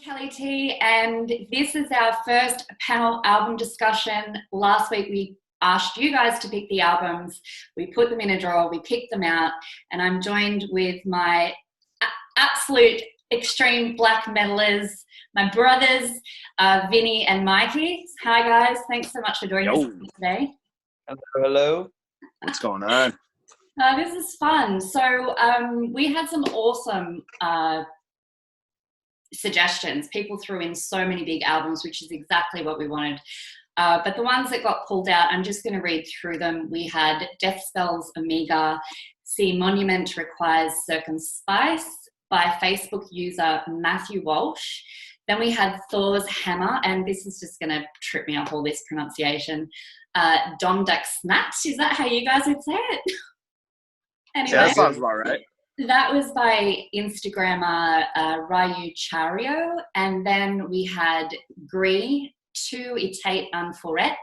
Kelly T, and this is our first panel album discussion. Last week we asked you guys to pick the albums. We put them in a drawer, we picked them out, and I'm joined with my absolute extreme black metalers, my brothers, Vini and Mikey. Hi guys, thanks so much for joining us today. Hello. What's going on? This is fun. So we had some awesome suggestions. People threw in so many big albums, which is exactly what we wanted. But the ones that got pulled out, I'm just going to read through them. We had Deathspell's Omega, See Monument Requires Circvmspice by Facebook user Matthew Walsh. Then we had Thorrs Hammer, and this is just going to trip me up, all this pronunciation. Dommedagsnatt, is that how you guys would say it? Anyway, yeah, that sounds about right. That was by Instagrammer Ryu Chario, and then we had Gris, Etait and Foret,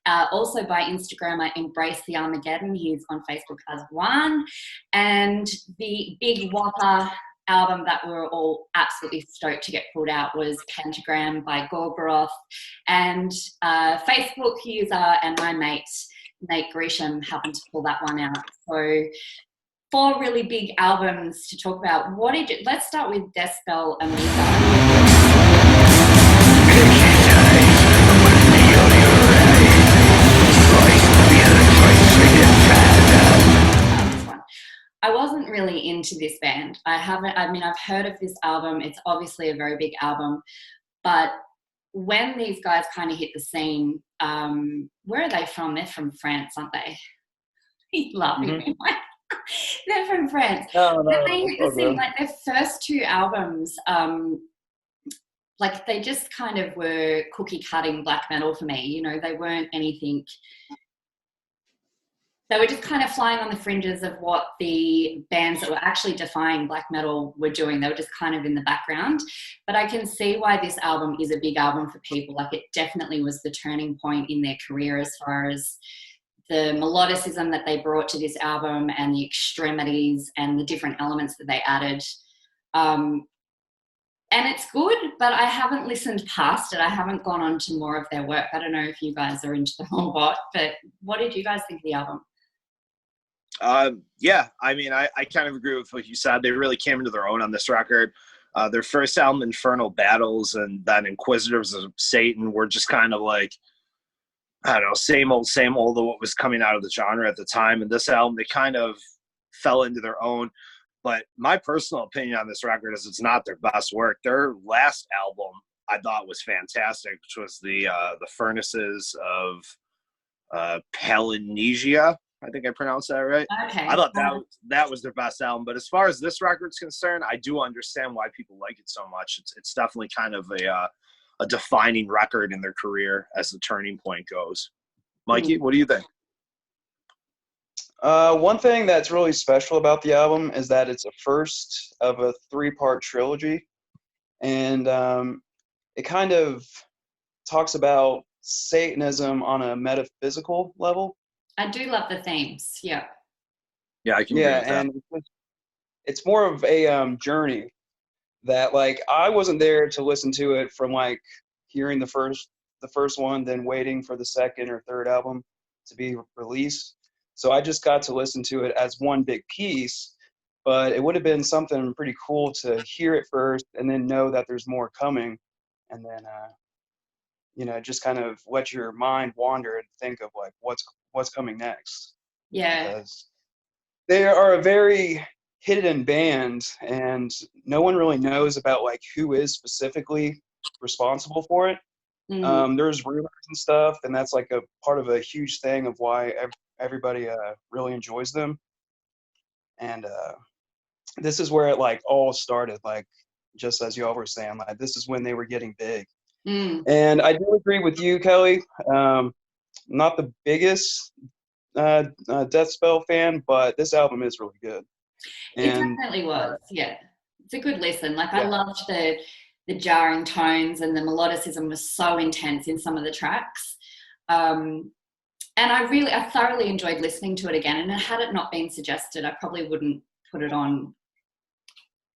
also by Instagrammer Embrace the Armageddon. He's on Facebook as one, and the big whopper album that we were all absolutely stoked to get pulled out was Pentagram by Gorgoroth, and Facebook user and my mate Nate Gresham happened to pull that one out. So 4 really big albums to talk about. Let's start with Deathspell and I wasn't really into this band. I've heard of this album. It's obviously a very big album, but when these guys kind of hit the scene, where are they from? They're from France, aren't they? He's laughing at me. They're from France. No, when they hit the scene, like their first 2 albums, like they just kind of were cookie cutting black metal for me. You know, they weren't anything. They were just kind of flying on the fringes of what the bands that were actually defying black metal were doing. They were just kind of in the background. But I can see why this album is a big album for people. Like, it definitely was the turning point in their career as far as the melodicism that they brought to this album and the extremities and the different elements that they added. And it's good, but I haven't listened past it. I haven't gone on to more of their work. I don't know if you guys are into them or what, but what did you guys think of the album? Yeah, I mean, I kind of agree with what you said. They really came into their own on this record. Their first album, Infernal Battles, and then Inquisitors of Satan were just kind of like, I don't know, same old of what was coming out of the genre at the time. And this album, they kind of fell into their own. But my personal opinion on this record is it's not their best work. Their last album I thought was fantastic, which was the Furnaces of Polynesia. I think I pronounced that right. Okay. I thought that was their best album. But as far as this record's concerned, I do understand why people like it so much. It's definitely kind of a defining record in their career as the turning point goes. Mikey, what do you think? One thing that's really special about the album is that it's a first of a 3-part trilogy, and it kind of talks about Satanism on a metaphysical level. I do love the themes. Yeah. Yeah, I can agree with that. And it's more of a journey that, like, I wasn't there to listen to it from like hearing the first one, then waiting for the second or third album to be released. So I just got to listen to it as one big piece, but it would have been something pretty cool to hear it first and then know that there's more coming, and then just kind of let your mind wander and think of like what's coming next. Yeah. Because they are a very hidden band, and no one really knows about like who is specifically responsible for it. Mm-hmm. There's rumors and stuff, and that's like a part of a huge thing of why everybody really enjoys them. And this is where it like all started, like just as you all were saying, like this is when they were getting big. And I do agree with you, Kelly. Not the biggest Deathspell fan, but this album is really good. It definitely was. Yeah, it's a good listen. Like, I loved the jarring tones, and the melodicism was so intense in some of the tracks. And I thoroughly enjoyed listening to it again. And had it not been suggested, I probably wouldn't put it on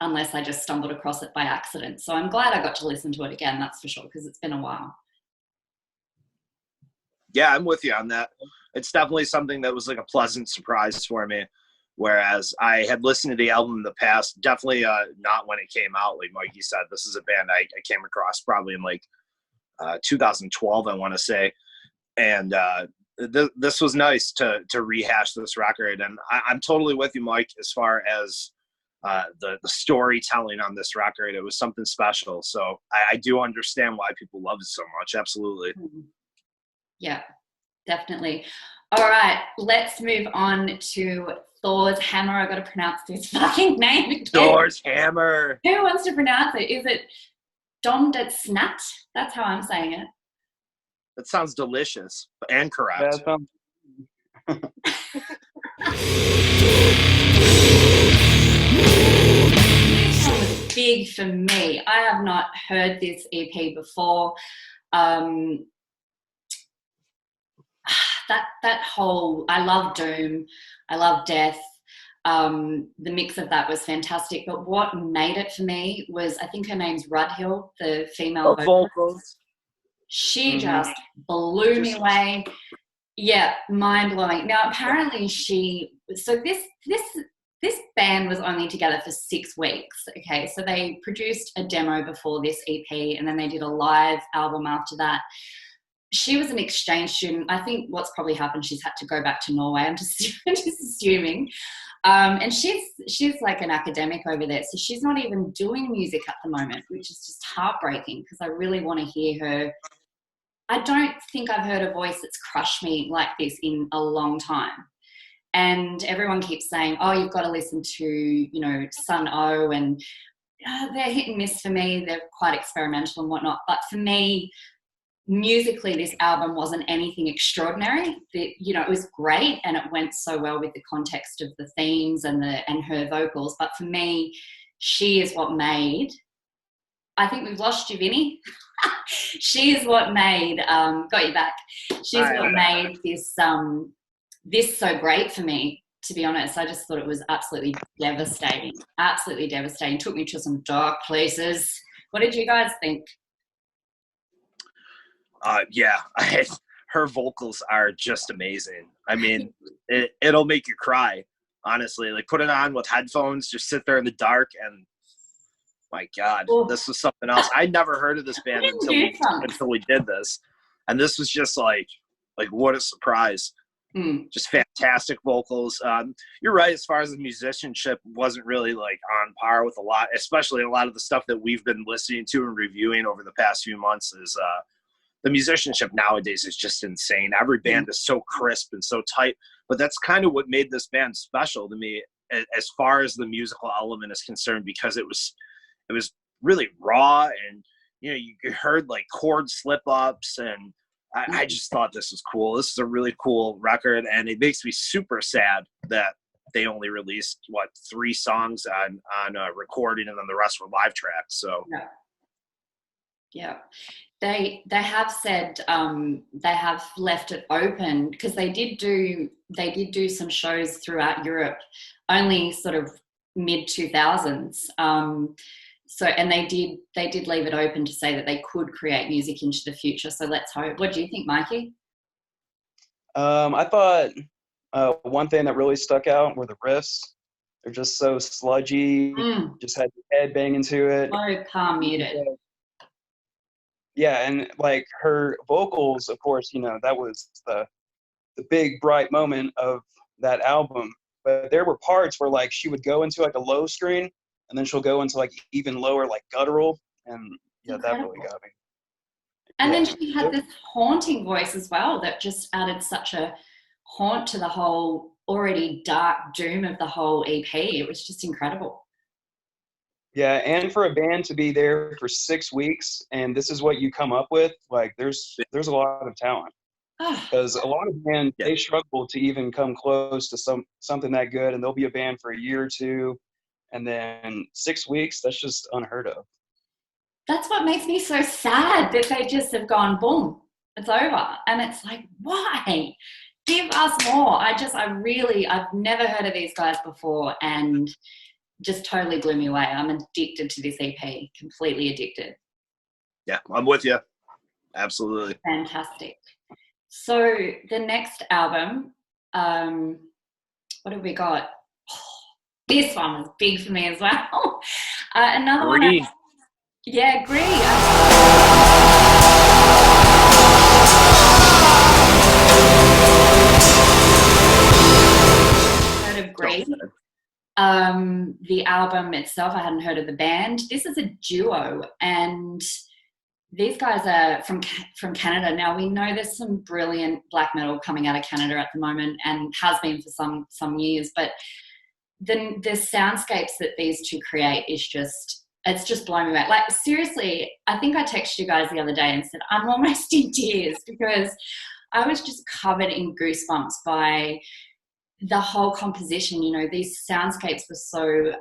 unless I just stumbled across it by accident. So I'm glad I got to listen to it again, that's for sure, because it's been a while. Yeah, I'm with you on that. It's definitely something that was like a pleasant surprise for me. Whereas I had listened to the album in the past, definitely not when it came out. Like Mikey said, this is a band I came across probably in like 2012, I want to say. And this was nice to rehash this record. And I'm totally with you, Mike, as far as the storytelling on this record. It was something special. So I do understand why people love it so much. Absolutely. Yeah, definitely. All right, let's move on to Thorrs Hammer. I got to pronounce this fucking name again. Thorrs Hammer. Who wants to pronounce it? Is it Dommedagsnatt? That's how I'm saying it. That sounds delicious and correct. Yeah, that sounds... This one was big for me. I have not heard this EP before. That whole, I love doom, I love death. The mix of that was fantastic. But what made it for me was, I think her name's Rudhill, the female vocalist. She just blew me away. Yeah, mind blowing. Now apparently this band was only together for 6 weeks. Okay, so they produced a demo before this EP, and then they did a live album after that. She was an exchange student. I think what's probably happened, she's had to go back to Norway. I'm just assuming. And she's like an academic over there, so she's not even doing music at the moment, which is just heartbreaking because I really want to hear her. I don't think I've heard a voice that's crushed me like this in a long time. And everyone keeps saying, oh, you've got to listen to, Sun O, and they're hit and miss for me. They're quite experimental and whatnot. But for me, musically, this album wasn't anything extraordinary. It was great and it went so well with the context of the themes and her vocals. But for me, she is what made. I think we've lost you, Vini. She is what made. Got you back. She's what made this so great for me. To be honest, I just thought it was absolutely devastating. Absolutely devastating. Took me to some dark places. What did you guys think? Her vocals are just amazing. I mean, it'll make you cry, honestly. Like, put it on with headphones, just sit there in the dark, and my God, this was something else. I'd never heard of this band until we did this, and this was just like what a surprise. Just fantastic vocals. You're right, as far as the musicianship wasn't really like on par with especially a lot of the stuff that we've been listening to and reviewing over the past few months. Is the musicianship nowadays is just insane. Every band is so crisp and so tight, but that's kind of what made this band special to me as far as the musical element is concerned, because it was really raw, and you heard like chord slip ups, and I just thought this was cool. This is a really cool record, and it makes me super sad that they only released 3 songs on recording, and then the rest were live tracks. So yeah. They have said they have left it open, because they did do some shows throughout Europe, only sort of mid 2000s. And they did leave it open to say that they could create music into the future. So let's hope. What do you think, Mikey? I thought one thing that really stuck out were the riffs. They're just so sludgy. Just had your head banging to it. So calm muted. Yeah, and like her vocals, of course, that was the big bright moment of that album. But there were parts where like she would go into like a low screen, and then she'll go into like even lower, like guttural, and that really got me. And then she had this haunting voice as well that just added such a haunt to the whole already dark doom of the whole EP. It was just incredible. Yeah, and for a band to be there for 6 weeks, and this is what you come up with, like there's a lot of talent. Because a lot of bands, they struggle to even come close to something that good, and they'll be a band for a year or two, and then 6 weeks, that's just unheard of. That's what makes me so sad, that they just have gone, boom, it's over. And it's like, why? Give us more. I've never heard of these guys before, and just totally blew me away. I'm addicted to this EP, completely addicted. Yeah, I'm with you. Absolutely. Fantastic. So the next album, what have we got? This one was big for me as well. Another Gris. one. Yeah, Gris. Heard of Gris. The album itself, I hadn't heard of the band. This is a duo, and these guys are from Canada. Now, we know there's some brilliant black metal coming out of Canada at the moment, and has been for some years, but the soundscapes that these two create is it's just blowing me away. Like, seriously, I think I texted you guys the other day and said I'm almost in tears, because I was just covered in goosebumps by the whole composition. You know, these soundscapes were so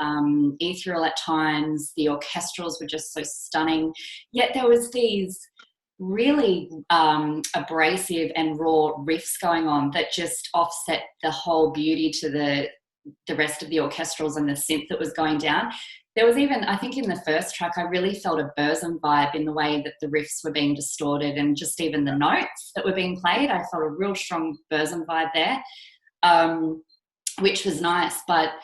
ethereal at times. The orchestrals were just so stunning. Yet there was these really abrasive and raw riffs going on that just offset the whole beauty to the rest of the orchestrals and the synth that was going down. There was even, I think in the first track, I really felt a Burzum vibe in the way that the riffs were being distorted, and just even the notes that were being played. I felt a real strong Burzum vibe there. Which was nice, but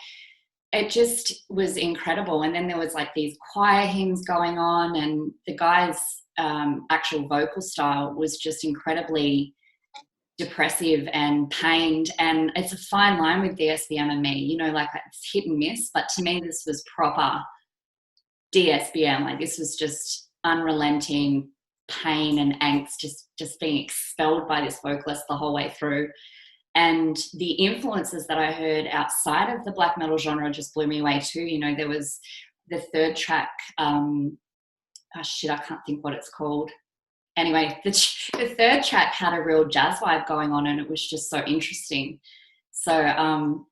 it just was incredible. And then there was like these choir hymns going on, and the guy's actual vocal style was just incredibly depressive and pained. And it's a fine line with DSBM and me, you know, like it's hit and miss, but to me this was proper DSBM. Like, this was just unrelenting pain and angst, just being expelled by this vocalist the whole way through. And the influences that I heard outside of the black metal genre just blew me away too. You know, there was the third track, I can't think what it's called. Anyway, the third track had a real jazz vibe going on, and it was just so interesting. So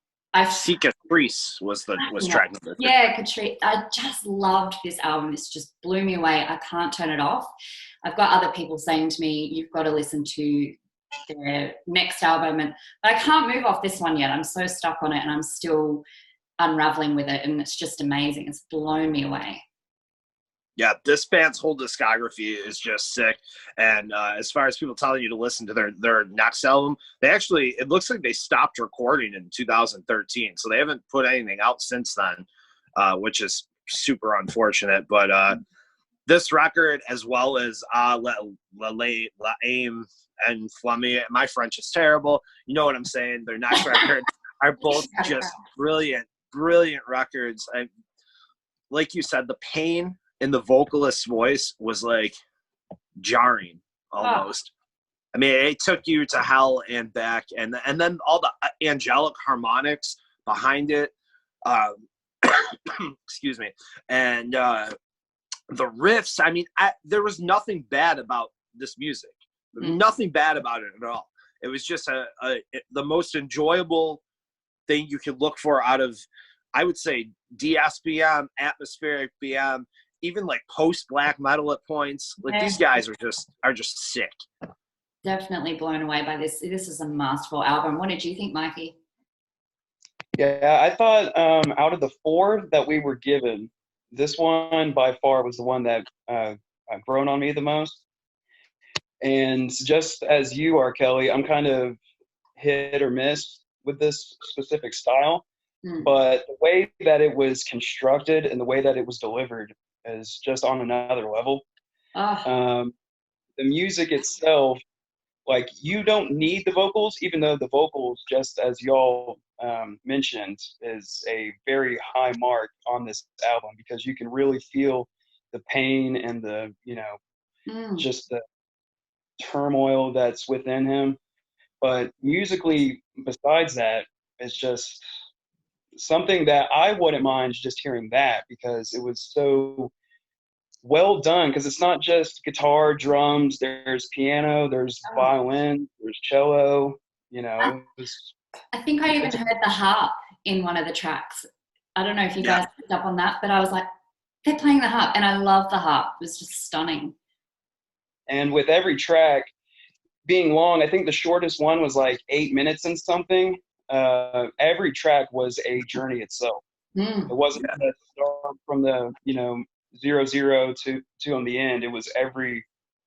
Gris was track number 3. Yeah, Katrina. I just loved this album. This just blew me away. I can't turn it off. I've got other people saying to me, you've got to listen to their next album, but I can't move off this one yet. I'm so stuck on it, and I'm still unraveling with it, and it's just amazing. It's blown me away. Yeah, this band's whole discography is just sick. And as far as people telling you to listen to their next album, it looks like they stopped recording in 2013, so they haven't put anything out since then, which is super unfortunate. But this record, as well as La Aim and Flummy, my French is terrible, you know what I'm saying, their next record are both just brilliant records. And like you said, the pain in the vocalist's voice was like jarring almost. I mean, it took you to hell and back, and then all the angelic harmonics behind it, excuse me, and the riffs. I mean, there was nothing bad about this music. Nothing bad about it at all. It was just the most enjoyable thing you could look for out of, I would say, DSBM, atmospheric BM, even like post black metal at points. Like, these guys are just sick. Definitely blown away by this. This is a masterful album. What did you think, Mikey? Yeah, I thought out of the 4 that we were given, this one by far was the one that grown on me the most. And just as you are, Kelly, I'm kind of hit or miss with this specific style. But the way that it was constructed and the way that it was delivered is just on another level. The music itself, like, you don't need the vocals, even though the vocals, just as y'all mentioned, is a very high mark on this album, because you can really feel the pain and the, just the turmoil that's within him. But musically, besides that, it's just something that I wouldn't mind just hearing that, because it was so well done. Because it's not just guitar, drums, there's piano, there's violin, there's cello, I think I even heard the harp in one of the tracks. I don't know if you guys picked up on that, but I was like, they're playing the harp, and I love the harp. It was just stunning. And with every track being long, I think the shortest one was like 8 minutes and something. Every track was a journey itself. It wasn't the start from the 0-0 to on the end. It was every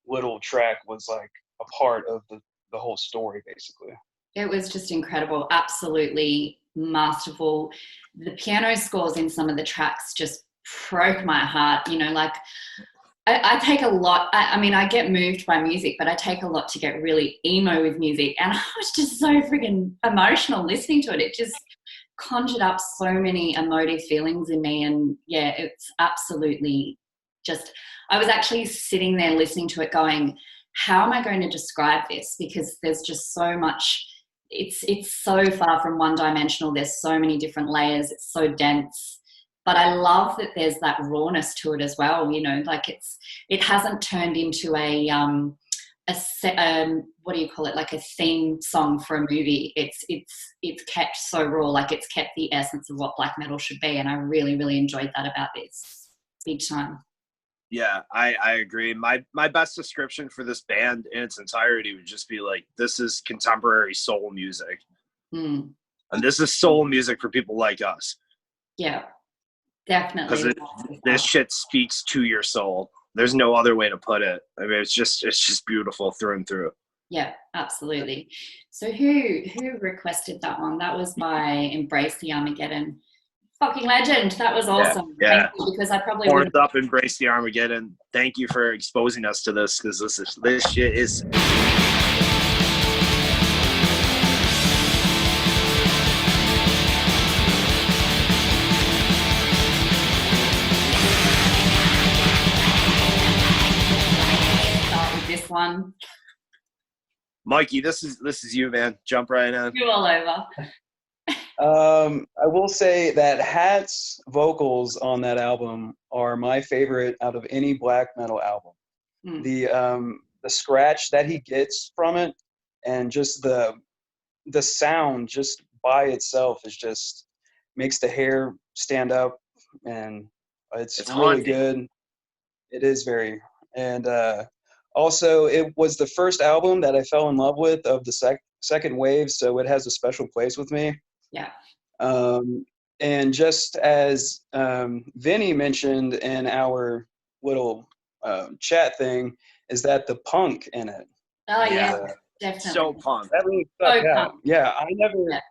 little track was like a part of the whole story, basically. It was just incredible, absolutely masterful. The piano scores in some of the tracks just broke my heart. Like I take a lot. I mean, I get moved by music, but I take a lot to get really emo with music, and I was just so freaking emotional listening to it. It just conjured up so many emotive feelings in me, and yeah, it's absolutely just. I was actually sitting there listening to it, going, "How am I going to describe this?" Because there's just so much. It's so far from one-dimensional. There's so many different layers. It's so dense. But I love that there's that rawness to it as well. Like it hasn't turned into a what do you call it? Like a theme song for a movie. It's kept so raw. Like it's kept the essence of what black metal should be. And I really, really enjoyed that about this big time. Yeah, I agree. My best description for this band in its entirety would just be like, this is contemporary soul music. And this is soul music for people like us. Yeah. Definitely. Because this shit speaks to your soul. There's no other way to put it. I mean, it's just beautiful through and through. Yeah, absolutely. So who requested that one? That was by Embrace the Armageddon. Fucking legend. That was awesome. Yeah. Thank you, because I probably Horns up, Embrace the Armageddon. Thank you for exposing us to this, because this shit is. This one, Mikey, this is you, man. Jump right in. you all over. I will say that Hat's vocals on that album are my favorite out of any black metal album. The scratch that he gets from it, and just the sound just by itself is just makes the hair stand up, and it's really haunting. good. It is very, and also it was the first album that I fell in love with of the second wave, so it has a special place with me. Yeah. And just as Vini mentioned in our little chat thing, is that the punk in it. Oh yeah, definitely. So punk. That really stuck out. Yeah,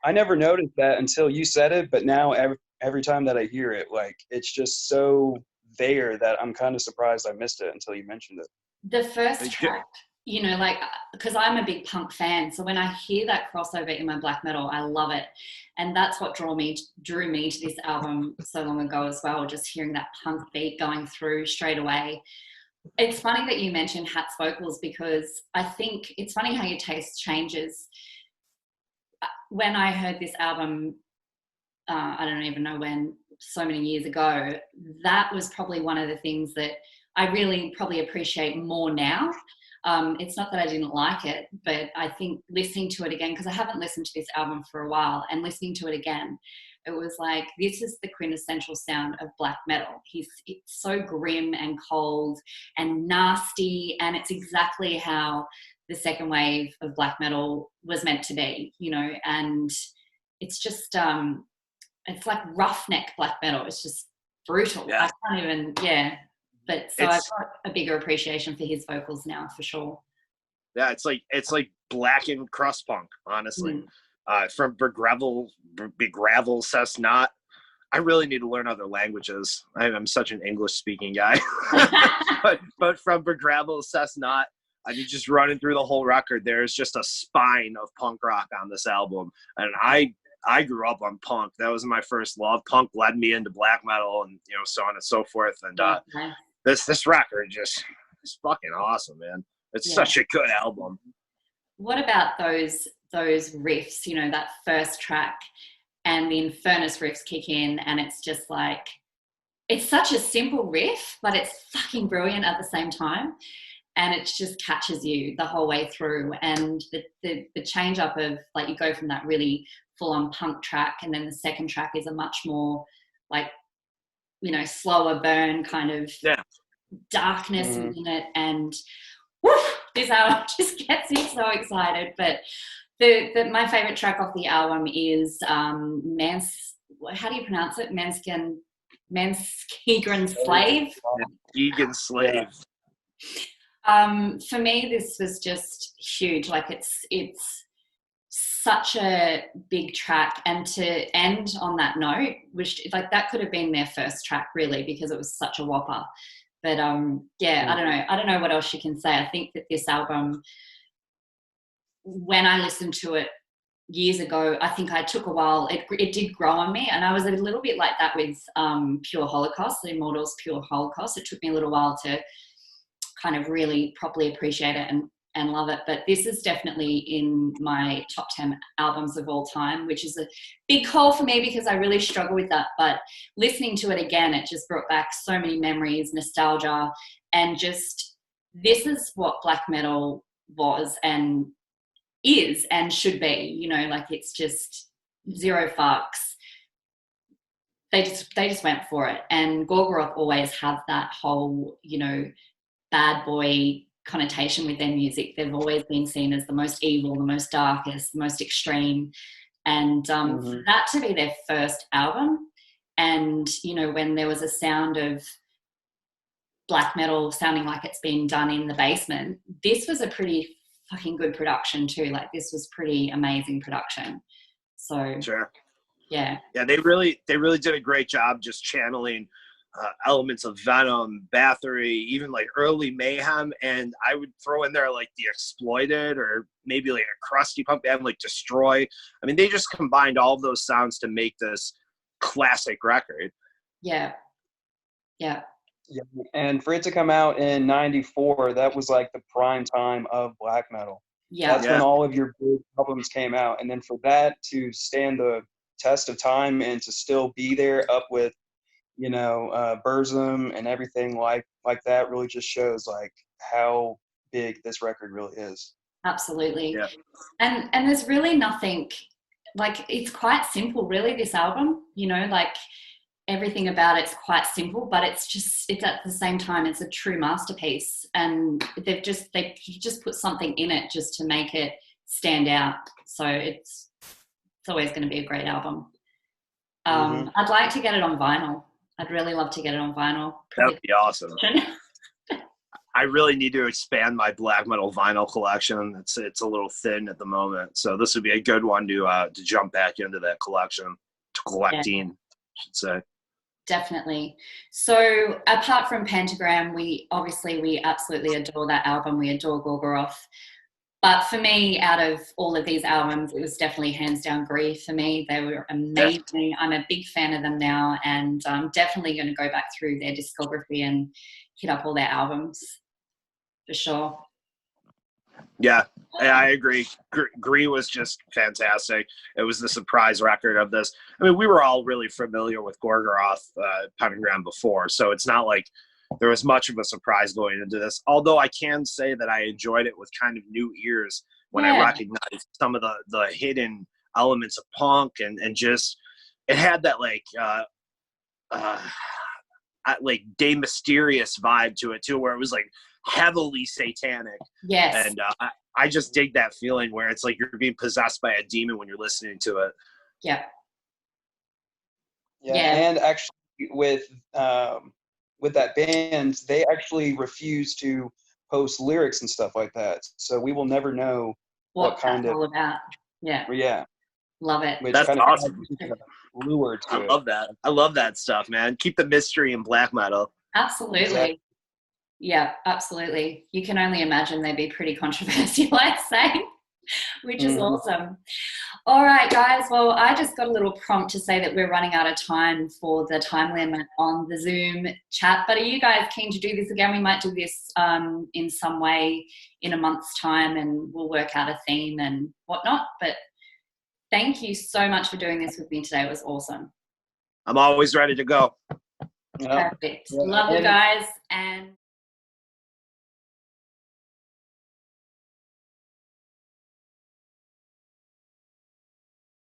I never noticed that until you said it, but now every time that I hear it, like it's just so there that I'm kind of surprised I missed it until you mentioned it. The first track, like, because I'm a big punk fan, so when I hear that crossover in my black metal, I love it. And that's what drew me to this album so long ago as well, just hearing that punk beat going through straight away. It's funny that you mentioned Hat's vocals, because I think it's funny how your taste changes. When I heard this album, I don't even know when, so many years ago, that was probably one of the things that I really probably appreciate more now. It's not that I didn't like it, but I think listening to it again, because I haven't listened to this album for a while, and listening to it again, it was like, this is the quintessential sound of black metal. It's so grim and cold and nasty, and it's exactly how the second wave of black metal was meant to be, and it's just, it's like roughneck black metal. It's just brutal. Yeah. I can't even, But so I've got a bigger appreciation for his vocals now, for sure. Yeah, it's like blackened crust punk, honestly. From Begravel says not. I really need to learn other languages. I'm such an English speaking guy. but from Begravel says not, I mean, just running through the whole record, there's just a spine of punk rock on this album. And I grew up on punk. That was my first love. Punk led me into black metal, and so on and so forth. And this record just is fucking awesome, man. It's such a good album. What about those riffs? That first track, and the Infernus riffs kick in, and it's just like, it's such a simple riff, but it's fucking brilliant at the same time, and it just catches you the whole way through. And the change up of, like, you go from that really full-on punk track, and then the second track is a much more like, slower burn kind of darkness in it, and this album just gets me so excited. But my favorite track off the album is how do you pronounce it? Menskegren Slave. Vegan Slave. For me, this was just huge. Like it's such a big track, and to end on that note, which like that could have been their first track really, because it was such a whopper. But I don't know what else you can say. I think that this album, when I listened to it years ago, I think I took a while. It did grow on me, and I was a little bit like that with Pure Holocaust, the Immortals Pure Holocaust. It took me a little while to kind of really properly appreciate it and love it. But this is definitely in my top 10 albums of all time, which is a big call for me because I really struggle with that. But listening to it again, it just brought back so many memories, nostalgia, and just this is what black metal was and is and should be, you know, like it's just zero fucks. They just went for it. And Gorgoroth always have that whole, you know, bad boy connotation with their music. They've always been seen as the most evil, the most darkest, the most extreme. And for that to be their first album, and, you know, when there was a sound of black metal sounding like it's been done in the basement, this was a pretty fucking good production too. Like this was pretty amazing production. So sure. Yeah, they really did a great job just channeling elements of Venom, Bathory, even like early Mayhem, and I would throw in there like the Exploited or maybe like a crusty punk band like Destroy. I mean, they just combined all of those sounds to make this classic record. Yeah. And for it to come out in '94, that was like the prime time of black metal. Yeah. That's when all of your big albums came out. And then for that to stand the test of time and to still be there up with, you know, Burzum and everything like that really just shows like how big this record really is. Absolutely. Yeah. And there's really nothing, like it's quite simple really, this album, you know, like everything about it's quite simple, but it's at the same time it's a true masterpiece, and they just put something in it just to make it stand out. So it's always going to be a great album. I'd like to get it on vinyl. I'd really love to get it on vinyl. That would be awesome. I really need to expand my black metal vinyl collection. It's a little thin at the moment, so this would be a good one to jump back into that collection, to collecting, I should say. Definitely. So apart from Pentagram, we absolutely adore that album. We adore Gorgoroth. But for me, out of all of these albums, it was definitely hands down Gris for me. They were amazing. I'm a big fan of them now, and I'm definitely going to go back through their discography and hit up all their albums for sure. Yeah, I agree. Gris was just fantastic. It was the surprise record of this. I mean, we were all really familiar with Gorgoroth, Pentagram before, so it's not like there was much of a surprise going into this. Although I can say that I enjoyed it with kind of new ears when I recognized some of the hidden elements of punk and just it had that like De Mysterious vibe to it too, where it was like heavily satanic. Yes. And I just dig that feeling where it's like you're being possessed by a demon when you're listening to it. Yeah. And actually with that band, they actually refuse to post lyrics and stuff like that. So we will never know what kind of all about. Yeah. Love it. That's awesome. Lure to I love that. I love that stuff, man. Keep the mystery in black metal. Absolutely. Exactly. Yeah, absolutely. You can only imagine they'd be pretty controversial, I'd say, which is awesome. All right, guys. Well, I just got a little prompt to say that we're running out of time for the time limit on the Zoom chat. But are you guys keen to do this again? We might do this in some way in a month's time, and we'll work out a theme and whatnot. But thank you so much for doing this with me today. It was awesome. I'm always ready to go. Perfect. Love you guys. And